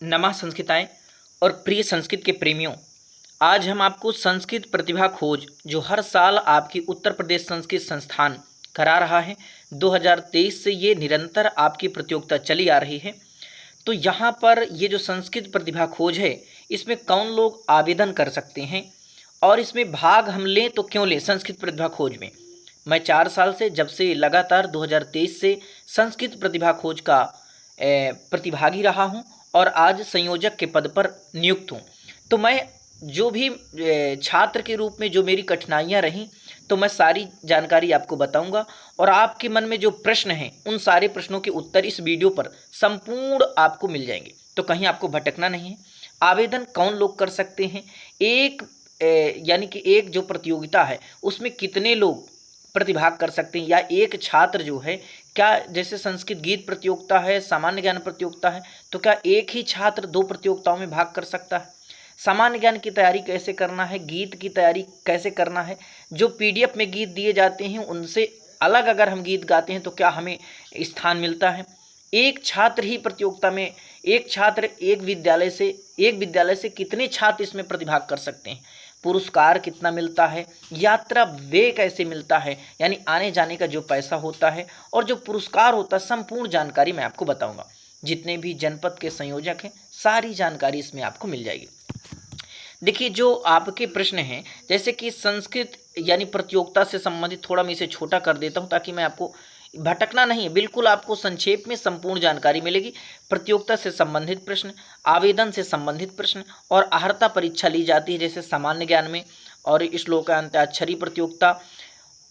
नमः संस्कृताएं और प्रिय संस्कृत के प्रेमियों, आज हम आपको संस्कृत प्रतिभा खोज जो हर साल आपकी उत्तर प्रदेश संस्कृत संस्थान करा रहा है। 2023 से ये निरंतर आपकी प्रतियोगिता चली आ रही है। तो यहाँ पर ये जो संस्कृत प्रतिभा खोज है, इसमें कौन लोग आवेदन कर सकते हैं और इसमें भाग हम लें तो क्यों लें। संस्कृत प्रतिभा खोज में मैं 4 साल से, जब से लगातार 2023 से संस्कृत प्रतिभा खोज का प्रतिभागी रहा हूँ और आज संयोजक के पद पर नियुक्त हूँ। तो मैं जो भी छात्र के रूप में जो मेरी कठिनाइयाँ रहीं, तो मैं सारी जानकारी आपको बताऊंगा और आपके मन में जो प्रश्न हैं उन सारे प्रश्नों के उत्तर इस वीडियो पर संपूर्ण आपको मिल जाएंगे। तो कहीं आपको भटकना नहीं है। आवेदन कौन लोग कर सकते हैं, एक यानी कि एक जो प्रतियोगिता है उसमें कितने लोग प्रतिभाग कर सकते हैं, या एक छात्र जो है, क्या जैसे संस्कृत गीत प्रतियोगिता है, सामान्य ज्ञान प्रतियोगिता है, तो क्या एक ही छात्र 2 प्रतियोगिताओं में भाग कर सकता है। सामान्य ज्ञान की तैयारी कैसे करना है, गीत की तैयारी कैसे करना है, जो पीडीएफ में गीत दिए जाते हैं उनसे अलग अगर हम गीत गाते हैं तो क्या हमें स्थान मिलता है। एक छात्र ही प्रतियोगिता में, एक छात्र एक विद्यालय से कितने छात्र इसमें प्रतिभाग कर सकते हैं, पुरस्कार कितना मिलता है, यात्रा व्यय कैसे मिलता है, यानी आने जाने का जो पैसा होता है और जो पुरस्कार होता है, संपूर्ण जानकारी मैं आपको बताऊंगा। जितने भी जनपद के संयोजक हैं सारी जानकारी इसमें आपको मिल जाएगी। देखिए, जो आपके प्रश्न हैं, जैसे कि संस्कृत यानी प्रतियोगिता से संबंधित, थोड़ा मैं इसे छोटा कर देता हूँ ताकि मैं आपको भटकना नहीं है, बिल्कुल आपको संक्षेप में संपूर्ण जानकारी मिलेगी। प्रतियोगिता से संबंधित प्रश्न, आवेदन से संबंधित प्रश्न और अर्हता परीक्षा ली जाती है, जैसे सामान्य ज्ञान में और श्लोकांताक्षरी प्रतियोगिता,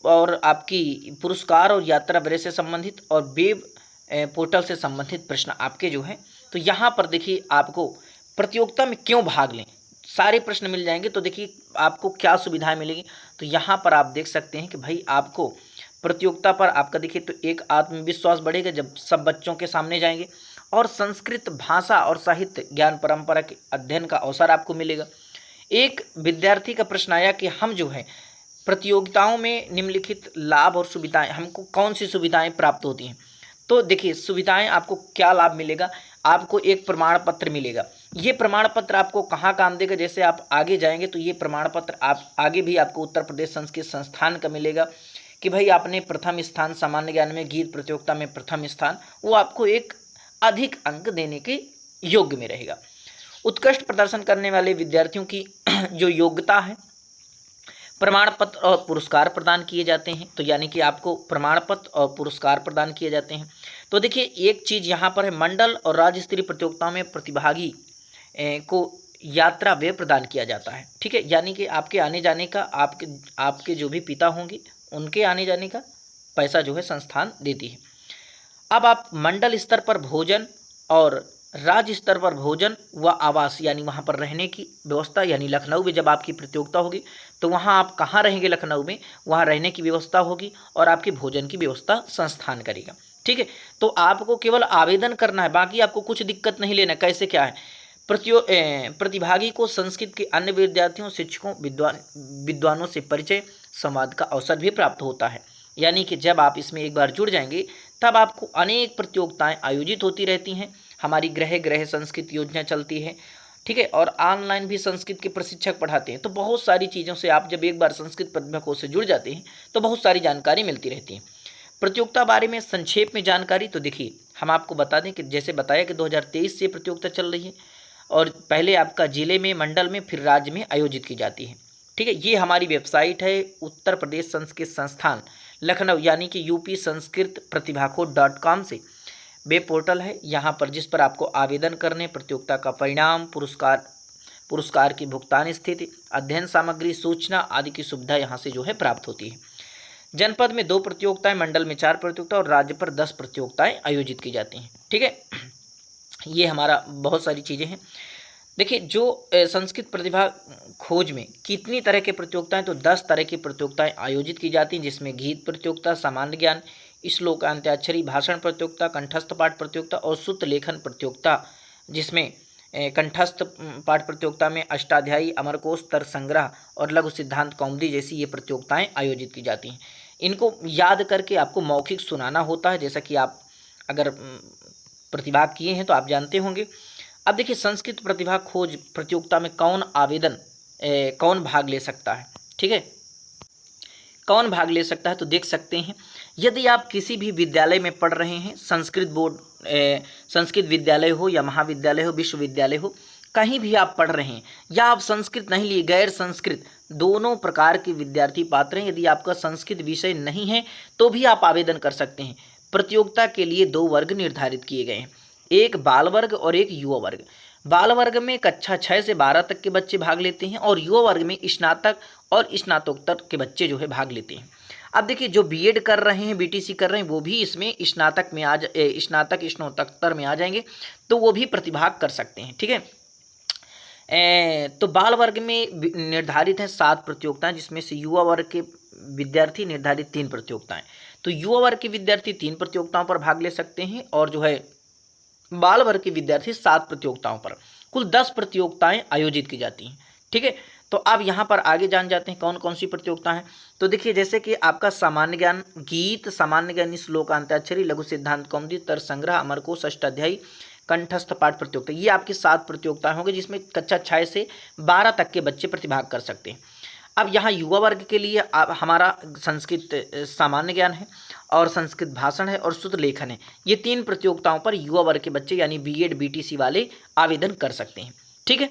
और आपकी पुरस्कार और यात्रा व्यय से संबंधित और वेब पोर्टल से संबंधित प्रश्न आपके जो हैं। तो यहाँ पर देखिए, आपको प्रतियोगिता में क्यों भाग लें, सारे प्रश्न मिल जाएंगे। तो देखिए आपको क्या सुविधाएं मिलेगी, तो यहाँ पर आप देख सकते हैं कि भाई आपको प्रतियोगिता पर आपका देखिए तो एक आत्मविश्वास बढ़ेगा जब सब बच्चों के सामने जाएंगे, और संस्कृत भाषा और साहित्य ज्ञान परंपरा के अध्ययन का अवसर आपको मिलेगा। एक विद्यार्थी का प्रश्न आया कि हम जो है प्रतियोगिताओं में निम्नलिखित लाभ और सुविधाएं, हमको कौन सी सुविधाएं प्राप्त होती हैं। तो देखिए सुविधाएं, आपको क्या लाभ मिलेगा, आपको एक प्रमाण पत्र मिलेगा। ये प्रमाण पत्र आपको कहाँ काम देगा, जैसे आप आगे जाएंगे तो ये प्रमाण पत्र आप आगे भी आपको उत्तर प्रदेश संस्कृत संस्थान का मिलेगा कि भाई आपने प्रथम स्थान सामान्य ज्ञान में गीत प्रतियोगिता में प्रथम स्थान, वो आपको एक अधिक अंक देने के योग्य में रहेगा। उत्कृष्ट प्रदर्शन करने वाले विद्यार्थियों की जो योग्यता है, प्रमाण पत्र और पुरस्कार प्रदान किए जाते हैं। तो यानी कि आपको प्रमाण पत्र और पुरस्कार प्रदान किए जाते हैं। तो देखिए एक चीज़ यहाँ पर है, मंडल और राज्य स्तरीय प्रतियोगिताओं में प्रतिभागी को यात्रा व्यय प्रदान किया जाता है। ठीक है, यानी कि आपके आने जाने का, आपके जो भी पिता होंगे उनके आने जाने का पैसा जो है संस्थान देती है। अब आप मंडल स्तर पर भोजन और राज्य स्तर पर भोजन व आवास, यानी वहाँ पर रहने की व्यवस्था, यानी लखनऊ में जब आपकी प्रतियोगिता होगी तो वहाँ आप कहाँ रहेंगे, लखनऊ में, वहाँ रहने की व्यवस्था होगी और आपके भोजन की व्यवस्था संस्थान करेगा। ठीक है, तो आपको केवल आवेदन करना है, बाकी आपको कुछ दिक्कत नहीं लेना। कैसे क्या है, प्रतिभागी को संस्कृत के अन्य विद्यार्थियों, शिक्षकों, विद्वानों से परिचय, संवाद का अवसर भी प्राप्त होता है। यानी कि जब आप इसमें एक बार जुड़ जाएंगे तब आपको अनेक प्रतियोगिताएं आयोजित होती रहती हैं। हमारी ग्रह संस्कृत योजना चलती है, ठीक है, और ऑनलाइन भी संस्कृत के प्रशिक्षक पढ़ाते हैं। तो बहुत सारी चीज़ों से आप जब एक बार संस्कृत प्रतिभा कोष से जुड़ जाते हैं तो बहुत सारी जानकारी मिलती रहती है। प्रतियोगिता बारे में संक्षेप में जानकारी, तो देखिए हम आपको बता दें कि जैसे बताया कि 2023 से प्रतियोगिता चल रही है और पहले आपका जिले में, मंडल में, फिर राज्य में आयोजित की जाती है। ठीक है, ये हमारी वेबसाइट है उत्तर प्रदेश संस्कृत संस्थान लखनऊ, यानी कि यूपी संस्कृत प्रतिभाखोज.com से वेब पोर्टल है यहाँ पर, जिस पर आपको आवेदन करने, प्रतियोगिता का परिणाम, पुरस्कार की भुगतान स्थिति, अध्ययन सामग्री, सूचना आदि की सुविधा यहाँ से जो है प्राप्त होती है। जनपद में 2 प्रतियोगिताएं, मंडल में 4 प्रतियोगिता और राज्य पर 10 प्रतियोगिताएं आयोजित की जाती हैं। ठीक है, ये हमारा बहुत सारी चीज़ें हैं। देखिए जो संस्कृत प्रतिभा खोज में कितनी तरह की प्रतियोगिताएं, तो 10 तरह की प्रतियोगिताएं आयोजित की जाती हैं, जिसमें गीत प्रतियोगिता, सामान्य ज्ञान, श्लोक अंत्याक्षरी, भाषण प्रतियोगिता, कंठस्थ पाठ प्रतियोगिता और सूत्र लेखन प्रतियोगिता, जिसमें कंठस्थ पाठ प्रतियोगिता में अष्टाध्यायी, अमरकोश, तर्क संग्रह और लघु सिद्धांत कौमुदी जैसी ये प्रतियोगिताएं आयोजित की जाती हैं। इनको याद करके आपको मौखिक सुनाना होता है, जैसा कि आप अगर प्रतिभाग किए हैं तो आप जानते होंगे। अब देखिए संस्कृत प्रतिभा खोज प्रतियोगिता में कौन भाग ले सकता है, ठीक है, कौन भाग ले सकता है। तो देख सकते हैं, यदि आप किसी भी विद्यालय में पढ़ रहे हैं, संस्कृत विद्यालय हो या महाविद्यालय हो, विश्वविद्यालय हो, कहीं भी आप पढ़ रहे हैं, या आप संस्कृत नहीं लिए, गैर संस्कृत, दोनों प्रकार के विद्यार्थी पात्र हैं। यदि आपका संस्कृत विषय नहीं है तो भी आप आवेदन कर सकते हैं। प्रतियोगिता के लिए 2 वर्ग निर्धारित किए गए हैं, एक बाल वर्ग और एक युवा वर्ग। बाल वर्ग में कक्षा 6 से 12 तक के बच्चे भाग लेते हैं और युवा वर्ग में स्नातक और स्नातकोत्तर के बच्चे जो है भाग लेते हैं। अब देखिए जो बीएड कर रहे हैं, बीटीसी कर रहे हैं, वो भी इसमें स्नातक स्नातकोत्तर में आ जाएंगे, तो वो भी प्रतिभाग कर सकते हैं, ठीक है। तो बाल वर्ग में निर्धारित है 7 प्रतियोगिताएं, जिसमें से युवा वर्ग के विद्यार्थी निर्धारित 3 प्रतियोगिताएं। तो युवा वर्ग के विद्यार्थी 3 प्रतियोगिताओं पर भाग ले सकते हैं और जो है बाल वर्ग के विद्यार्थी 7 प्रतियोगिताओं पर, कुल 10 प्रतियोगिताएं आयोजित की जाती हैं, ठीक है। तो अब यहाँ पर आगे जान जाते हैं कौन कौन सी प्रतियोगिता हैं। तो देखिए जैसे कि आपका सामान्य ज्ञान गीत, सामान्य ज्ञान श्लोक, अंत्याक्षरी, लघु सिद्धांत कौमुदी, तर्क संग्रह, अमरकोश, अष्टाध्यायी, कंठस्थ पाठ प्रतियोगिता, ये आपकी 7 प्रतियोगिताएं होंगी, जिसमें कक्षा 6 से 12 तक के बच्चे प्रतिभाग कर सकते हैं। अब यहाँ युवा वर्ग के लिए हमारा संस्कृत सामान्य ज्ञान है और संस्कृत भाषण है और शुद्ध लेखन है। ये 3 प्रतियोगिताओं पर युवा वर्ग के बच्चे यानी बीएड बीटीसी वाले आवेदन कर सकते हैं, ठीक है।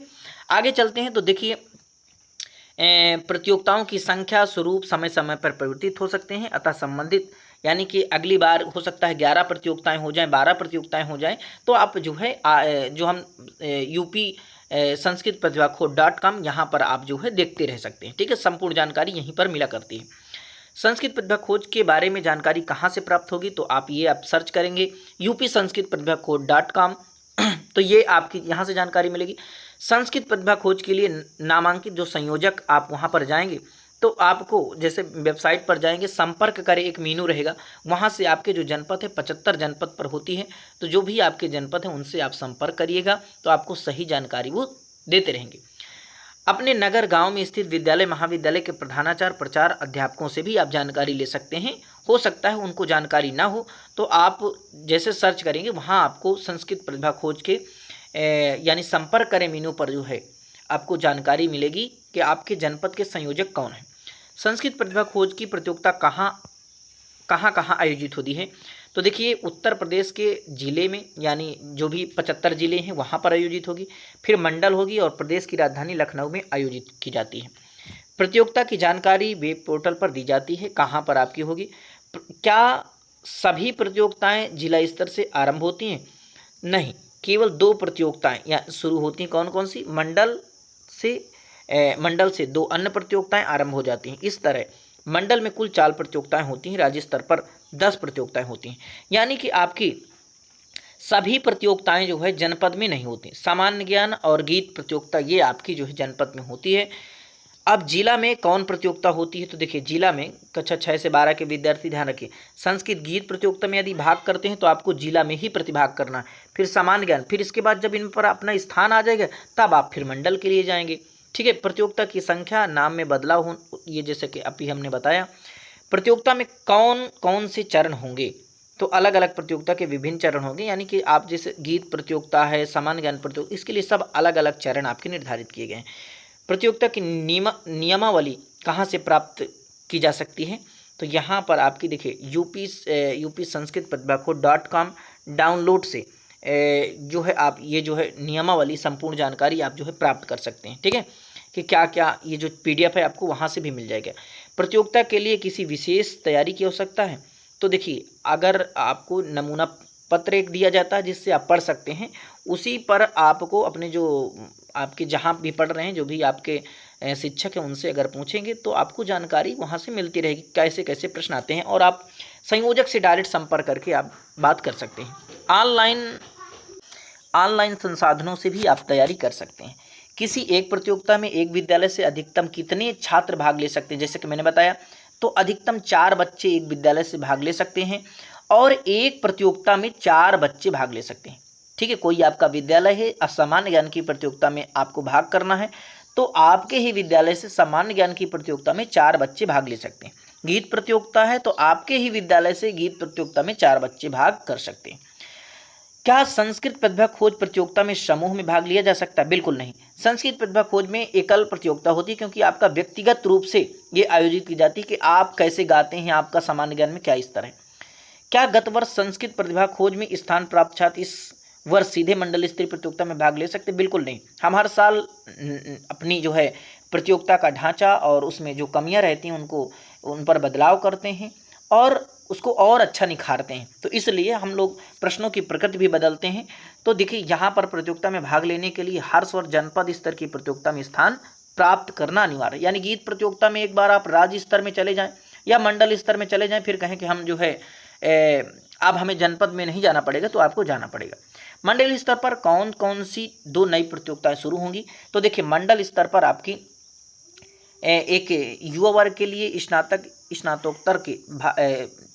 आगे चलते हैं। तो देखिए प्रतियोगिताओं की संख्या, स्वरूप, समय समय पर परिवर्तित हो सकते हैं, अतः संबंधित यानी कि अगली बार हो सकता है 11 प्रतियोगिताएं हो जाएं, 12 प्रतियोगिताएं हो जाएं, तो आप जो है जो हम यूपी संस्कृत प्रतिभा खोज .com यहाँ पर आप जो है देखते रह सकते हैं, ठीक है। संपूर्ण जानकारी यहीं पर मिला करती है। संस्कृत प्रतिभा खोज के बारे में जानकारी कहाँ से प्राप्त होगी, तो आप सर्च करेंगे यूपी संस्कृत प्रतिभा खोज .com, तो ये आपकी यहाँ से जानकारी मिलेगी। संस्कृत प्रतिभा खोज के लिए नामांकित जो संयोजक, आप वहाँ पर जाएंगे तो आपको जैसे वेबसाइट पर जाएंगे, संपर्क करें एक मेनू रहेगा, वहाँ से आपके जो जनपद है 75 जनपद पर होती है, तो जो भी आपके जनपद हैं उनसे आप संपर्क करिएगा, तो आपको सही जानकारी वो देते रहेंगे। अपने नगर गांव में स्थित विद्यालय महाविद्यालय के प्रधानाचार्य, प्राचार्य, अध्यापकों से भी आप जानकारी ले सकते हैं। हो सकता है उनको जानकारी ना हो, तो आप जैसे सर्च करेंगे वहाँ आपको संस्कृत प्रतिभा खोज के यानी संपर्क करें मेनू पर जो है आपको जानकारी मिलेगी कि आपके जनपद के संयोजक कौन हैं। संस्कृत प्रतिभा खोज की प्रतियोगिता कहाँ आयोजित होती है, तो देखिए उत्तर प्रदेश के ज़िले में यानी जो भी 75 ज़िले हैं वहाँ पर आयोजित होगी, फिर मंडल होगी और प्रदेश की राजधानी लखनऊ में आयोजित की जाती है। प्रतियोगिता की जानकारी वेब पोर्टल पर दी जाती है। कहाँ पर आपकी होगी, क्या सभी प्रतियोगिताएं जिला स्तर से आरंभ होती हैं? नहीं, केवल 2 प्रतियोगिताएं या शुरू होती हैं। कौन कौन सी? मंडल से 2 अन्य प्रतियोगिताएं आरंभ हो जाती हैं। इस तरह मंडल में कुल 4 प्रतियोगिताएं होती हैं, राज्य स्तर पर 10 प्रतियोगिताएं होती हैं, यानी कि आपकी सभी प्रतियोगिताएं जो है जनपद में नहीं होती। सामान्य ज्ञान और गीत प्रतियोगिता ये आपकी जो है जनपद में होती है। अब जिला में कौन प्रतियोगिता होती है, तो देखिए जिला में कक्षा 6 से 12 के विद्यार्थी ध्यान रखिए, संस्कृत गीत प्रतियोगिता में यदि भाग करते हैं तो आपको जिला में ही प्रतिभाग करना है। फिर सामान्य ज्ञान, फिर इसके बाद जब इन पर अपना स्थान आ जाएगा तब आप फिर मंडल के लिए जाएंगे, ठीक है। प्रतियोगिता की संख्या, नाम में बदलाव हो, ये जैसे कि अभी हमने बताया। प्रतियोगिता में कौन कौन से चरण होंगे, तो अलग अलग प्रतियोगिता के विभिन्न चरण होंगे, यानी कि आप जैसे गीत प्रतियोगिता है, सामान्य ज्ञान प्रतियोगिता, इसके लिए सब अलग अलग चरण आपके निर्धारित किए गए हैं। प्रतियोगिता की नियमावली कहाँ से प्राप्त की जा सकती है, तो यहाँ पर आपकी देखिए यूपी संस्कृत प्रतिभा खोज .com डाउनलोड से जो है आप ये जो है नियमावली संपूर्ण जानकारी आप जो है प्राप्त कर सकते हैं, ठीक है, कि क्या क्या ये जो PDF है आपको वहाँ से भी मिल जाएगा। प्रतियोगिता के लिए किसी विशेष तैयारी की आवश्यकता है, तो देखिए अगर आपको नमूना पत्र एक दिया जाता है जिससे आप पढ़ सकते हैं, उसी पर आपको अपने जो आपके जहाँ भी पढ़ रहे हैं जो भी आपके शिक्षक हैं उनसे अगर पूछेंगे तो आपको जानकारी वहाँ से मिलती रहेगी कैसे कैसे प्रश्न आते हैं, और आप संयोजक से डायरेक्ट संपर्क करके आप बात कर सकते हैं। ऑनलाइन संसाधनों से भी आप तैयारी कर सकते हैं। किसी एक प्रतियोगिता में एक विद्यालय से अधिकतम कितने छात्र भाग ले सकते हैं, जैसे कि मैंने बताया, तो अधिकतम 4 बच्चे एक विद्यालय से भाग ले सकते हैं और एक प्रतियोगिता में 4 बच्चे भाग ले सकते हैं, ठीक है। कोई आपका विद्यालय है, सामान्य ज्ञान की प्रतियोगिता में आपको भाग करना है, तो आपके ही विद्यालय से सामान्य ज्ञान की प्रतियोगिता में 4 बच्चे भाग ले सकते हैं। गीत प्रतियोगिता है तो आपके ही विद्यालय से गीत प्रतियोगिता में 4 बच्चे भाग कर सकते हैं। क्या संस्कृत प्रतिभा खोज प्रतियोगिता में समूह में भाग लिया जा सकता है? बिल्कुल नहीं। संस्कृत प्रतिभा खोज में एकल प्रतियोगिता होती है, क्योंकि आपका व्यक्तिगत रूप से ये आयोजित की जाती है कि आप कैसे गाते हैं, आपका सामान्य ज्ञान में क्या स्तर है। क्या गत वर्ष संस्कृत प्रतिभा खोज में स्थान प्राप्त छात्र इस वर्ष सीधे मंडल स्तरीय प्रतियोगिता में भाग ले सकते? बिल्कुल नहीं। हम हर साल अपनी जो है प्रतियोगिता का ढांचा और उसमें जो कमियां रहती हैं उनको उन पर बदलाव करते हैं और उसको और अच्छा निखारते हैं। तो इसलिए हम लोग प्रश्नों की प्रकृति भी बदलते हैं। तो देखिए, यहाँ पर प्रतियोगिता में भाग लेने के लिए हर वर्ष जनपद स्तर की प्रतियोगिता में स्थान प्राप्त करना अनिवार्य है। यानी गीत प्रतियोगिता में एक बार आप राज्य स्तर में चले जाएं या मंडल स्तर में चले जाएं, फिर कहें कि हम जो है अब हमें जनपद में नहीं जाना पड़ेगा, तो आपको जाना पड़ेगा। मंडल स्तर पर कौन कौन सी 2 नई प्रतियोगिताएं शुरू होंगी? तो देखिए, मंडल स्तर पर आपकी एक युवा वर्ग के लिए स्नातकोत्तर के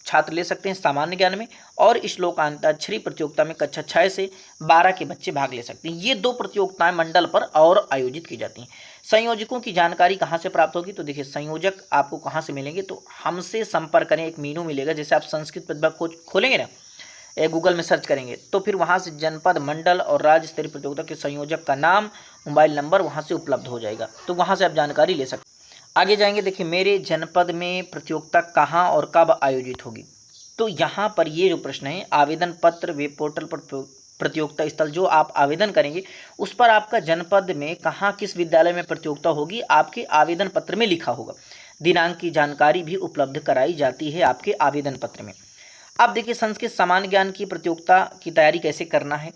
छात्र ले सकते हैं सामान्य ज्ञान में, और श्लोकांताक्षरी प्रतियोगिता में कक्षा 6 से 12 के बच्चे भाग ले सकते हैं। ये 2 प्रतियोगिताएं मंडल पर और आयोजित की जाती हैं। संयोजकों की जानकारी कहाँ से प्राप्त होगी? तो देखिए, संयोजक आपको कहाँ से मिलेंगे? तो हमसे संपर्क करें, एक मीनू मिलेगा। जैसे आप संस्कृत प्रतिभा खोज खोलेंगे ना, गूगल में सर्च करेंगे, तो फिर वहाँ से जनपद, मंडल और राज्य स्तरीय प्रतियोगिता के संयोजक का नाम, मोबाइल नंबर वहाँ से उपलब्ध हो जाएगा। तो वहाँ से आप जानकारी ले सकते हैं। आगे जाएंगे, देखिए, मेरे जनपद में प्रतियोगिता कहाँ और कब आयोजित होगी? तो यहाँ पर ये जो प्रश्न है, आवेदन पत्र वेब पोर्टल पर प्रतियोगिता स्थल जो आप आवेदन करेंगे उस पर आपका जनपद में कहाँ किस विद्यालय में प्रतियोगिता होगी आपके आवेदन पत्र में लिखा होगा। दिनांक की जानकारी भी उपलब्ध कराई जाती है आपके आवेदन पत्र में। अब देखिए, संस्कृत सामान्य ज्ञान की प्रतियोगिता की तैयारी कैसे करना है?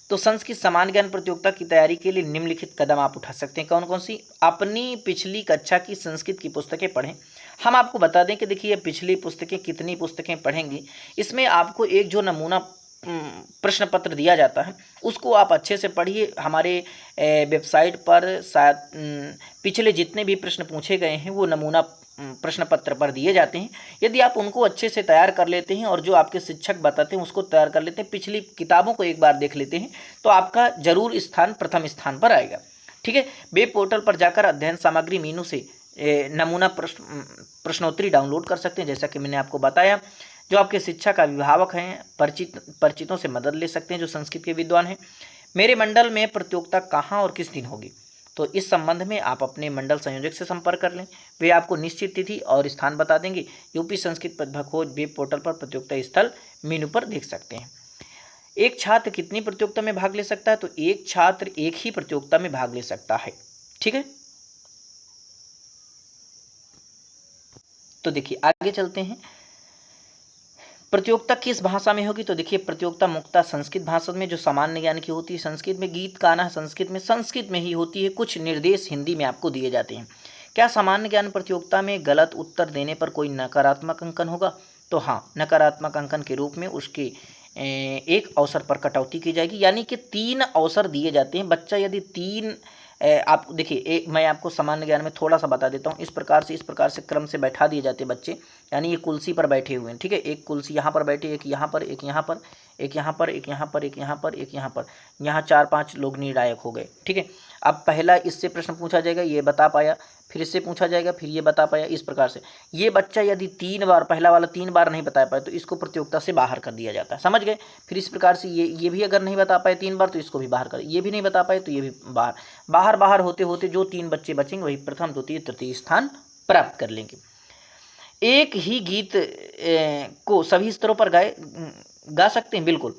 तो संस्कृत सामान्य ज्ञान प्रतियोगिता की तैयारी के लिए निम्नलिखित कदम आप उठा सकते हैं। कौन कौन सी? अपनी पिछली कक्षा की संस्कृत की पुस्तकें पढ़ें। हम आपको बता दें कि देखिए, पिछली पुस्तकें कितनी पुस्तकें पढ़ेंगी, इसमें आपको एक जो नमूना प्रश्न पत्र दिया जाता है उसको आप अच्छे से पढ़िए। हमारे वेबसाइट पर शायद पिछले जितने भी प्रश्न पूछे गए हैं वो नमूना प्रश्न पत्र पर दिए जाते हैं। यदि आप उनको अच्छे से तैयार कर लेते हैं और जो आपके शिक्षक बताते हैं उसको तैयार कर लेते हैं, पिछली किताबों को एक बार देख लेते हैं, तो आपका जरूर स्थान प्रथम स्थान पर आएगा। ठीक है। वेब पोर्टल पर जाकर अध्ययन सामग्री मीनू से नमूना प्रश्नोत्तरी डाउनलोड कर सकते हैं। जैसा कि मैंने आपको बताया, जो आपके शिक्षा का अभिभावक हैं परिचितों से मदद ले सकते हैं जो संस्कृत के विद्वान हैं। मेरे मंडल में प्रतियोगिता कहाँ और किस दिन होगी? तो इस संबंध में आप अपने मंडल संयोजक से संपर्क कर लें, वे आपको निश्चित तिथि और स्थान बता देंगे। यूपी संस्कृत प्रतिभा खोज वेब पोर्टल पर प्रतियोगिता स्थल मेनू पर देख सकते हैं। एक छात्र कितनी प्रतियोगिता में भाग ले सकता है? तो एक छात्र एक ही प्रतियोगिता में भाग ले सकता है। ठीक है। तो देखिए, आगे चलते हैं। प्रतियोगिता किस भाषा में होगी? तो देखिए, प्रतियोगिता मुख्यतः संस्कृत भाषा में जो सामान्य ज्ञान की होती है, संस्कृत में गीत गाना संस्कृत में ही होती है। कुछ निर्देश हिंदी में आपको दिए जाते हैं। क्या सामान्य ज्ञान प्रतियोगिता में गलत उत्तर देने पर कोई नकारात्मक अंकन होगा? तो हाँ, नकारात्मक अंकन के रूप में उसके एक अवसर पर कटौती की जाएगी। यानी कि 3 अवसर दिए जाते हैं। बच्चा यदि 3 आप देखिए, एक मैं आपको सामान्य ज्ञान में थोड़ा सा बता देता हूँ। इस प्रकार से क्रम से बैठा दिए जाते हैं बच्चे, यानी ये कुर्सी पर बैठे हुए हैं। ठीक है। एक कुर्सी यहाँ पर बैठे, एक यहाँ पर, एक यहाँ पर, एक यहाँ पर, एक यहाँ पर, एक यहाँ पर, एक यहाँ पर, यहाँ 4-5 लोग निर्णायक हो गए। ठीक है। अब पहला इससे प्रश्न पूछा जाएगा, ये बता पाया, फिर इससे पूछा जाएगा, फिर ये बता पाया। इस प्रकार से ये बच्चा यदि 3 बार, पहला वाला 3 बार नहीं बता पाया तो इसको प्रतियोगिता से बाहर कर दिया जाता है। समझ गए? फिर इस प्रकार से ये भी अगर नहीं बता पाए 3 बार तो इसको भी बाहर कर, ये भी नहीं बता पाए तो ये भी बाहर होते होते जो 3 बच्चे बचेंगे वही प्रथम, द्वितीय, तृतीय स्थान प्राप्त कर लेंगे। एक ही गीत को सभी स्तरों पर गा सकते हैं? बिल्कुल।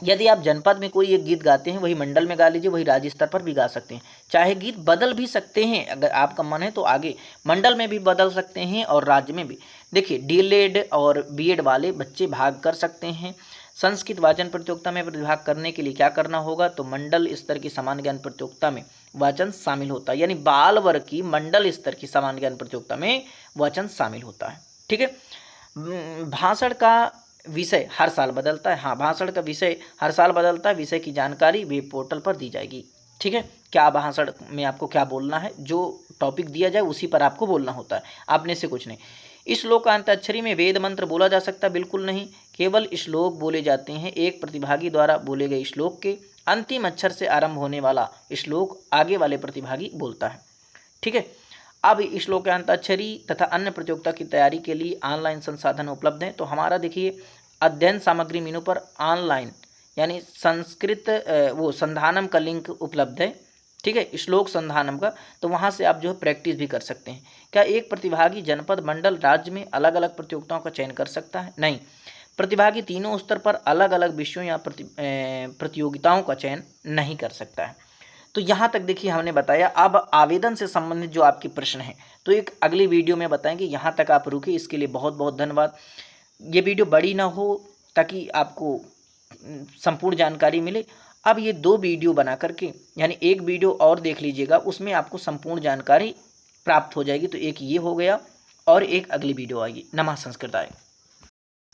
यदि आप जनपद में कोई एक गीत गाते हैं, वही मंडल में गा लीजिए, वही राज्य स्तर पर भी गा सकते हैं। चाहे गीत बदल भी सकते हैं, अगर आपका मन है तो आगे मंडल में भी बदल सकते हैं और राज्य में भी। देखिए, डीएलएड और बीएड वाले बच्चे भाग कर सकते हैं। संस्कृत वाचन प्रतियोगिता में प्रतिभाग करने के लिए क्या करना होगा? तो मंडल स्तर की सामान्य ज्ञान प्रतियोगिता में वाचन शामिल होता है। यानी बाल वर्ग की मंडल स्तर की सामान्य ज्ञान प्रतियोगिता में वाचन शामिल होता है। ठीक है। भाषण का विषय हर साल बदलता है। हाँ, भाषण का विषय हर साल बदलता है। विषय की जानकारी वेब पोर्टल पर दी जाएगी। ठीक है। क्या भाषण में आपको क्या बोलना है, जो टॉपिक दिया जाए उसी पर आपको बोलना होता है, आपने से कुछ नहीं। श्लोकांताक्षरी में वेद मंत्र बोला जा सकता? बिल्कुल नहीं। केवल श्लोक बोले जाते हैं। एक प्रतिभागी द्वारा बोले गए श्लोक के अंतिम अक्षर से आरंभ होने वाला श्लोक आगे वाले प्रतिभागी बोलता है। ठीक है। अब श्लोकांताक्षरी तथा अन्य प्रतियोगिता की तैयारी के लिए ऑनलाइन संसाधन उपलब्ध हैं। तो हमारा देखिए, अध्ययन सामग्री मीनू पर ऑनलाइन यानी संस्कृत वो संधानम का लिंक उपलब्ध है, ठीक है, श्लोक संधानम का, तो वहाँ से आप जो है प्रैक्टिस भी कर सकते हैं। क्या एक प्रतिभागी जनपद, मंडल, राज्य में अलग अलग प्रतियोगिताओं का चयन कर सकता है? नहीं, प्रतिभागी तीनों स्तर पर अलग अलग विषयों या प्रतियोगिताओं का चयन नहीं कर सकता है। तो यहाँ तक देखिए हमने बताया। अब आवेदन से संबंधित जो आपके प्रश्न हैं तो एक अगली वीडियो में बताएंगे। यहाँ तक आप रुके, इसके लिए बहुत बहुत धन्यवाद। ये वीडियो बड़ी ना हो ताकि आपको संपूर्ण जानकारी मिले। अब ये 2 वीडियो बना करके, यानी एक वीडियो और देख लीजिएगा, उसमें आपको संपूर्ण जानकारी प्राप्त हो जाएगी। तो एक ये हो गया और एक अगली वीडियो आएगी। नमः संस्कृताय।